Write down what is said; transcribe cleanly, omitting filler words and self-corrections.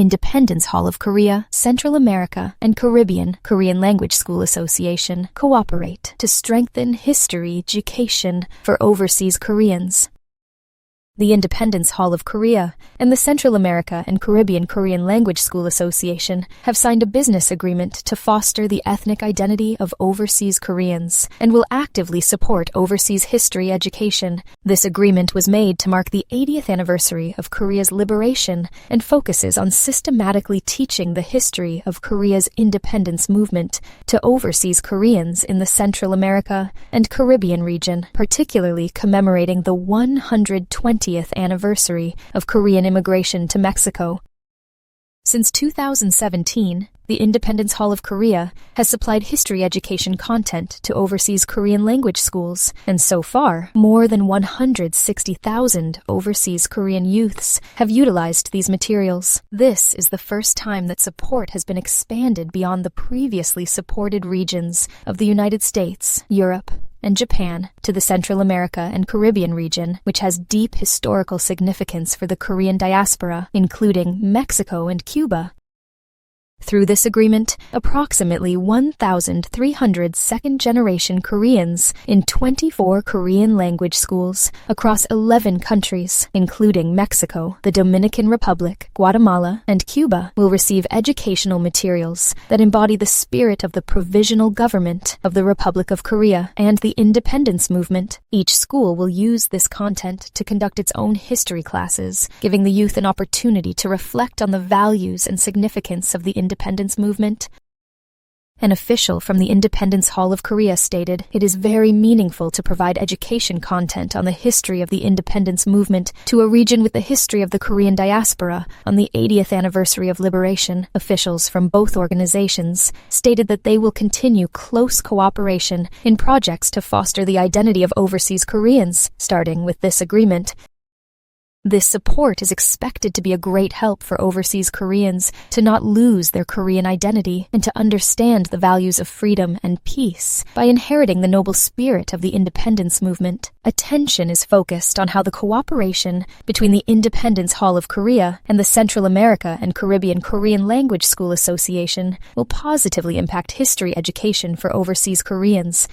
Independence Hall of Korea, Central America, and Caribbean Korean Language School Association cooperate to strengthen history education for overseas Koreans. The Independence Hall of Korea and the Central America and Caribbean Korean Language School Association have signed a business agreement to foster the ethnic identity of overseas Koreans and will actively support overseas history education. This agreement was made to mark the 80th anniversary of Korea's liberation and focuses on systematically teaching the history of Korea's independence movement to overseas Koreans in the Central America and Caribbean region, particularly commemorating the 120th anniversary of Korean immigration to Mexico. Since 2017, the Independence Hall of Korea has supplied history education content to overseas Korean language schools, and so far, more than 160,000 overseas Korean youths have utilized these materials. This is the first time that support has been expanded beyond the previously supported regions of the United States, Europe, and Japan to the Central America and Caribbean region, which has deep historical significance for the Korean diaspora, including Mexico and Cuba. Through this agreement, approximately 1,300 second-generation Koreans in 24 Korean language schools across 11 countries, including Mexico, the Dominican Republic, Guatemala, and Cuba, will receive educational materials that embody the spirit of the provisional government of the Republic of Korea and the independence movement. Each school will use this content to conduct its own history classes, giving the youth an opportunity to reflect on the values and significance of the independence movement. An official from the Independence Hall of Korea stated, "It is very meaningful to provide education content on the history of the independence movement to a region with the history of the Korean diaspora on the 80th anniversary of liberation." Officials from both organizations stated that they will continue close cooperation in projects to foster the identity of overseas Koreans, starting with this agreement. This support is expected to be a great help for overseas Koreans to not lose their Korean identity and to understand the values of freedom and peace by inheriting the noble spirit of the independence movement. Attention is focused on how the cooperation between the Independence Hall of Korea and the Central America and Caribbean Korean Language School Association will positively impact history education for overseas Koreans.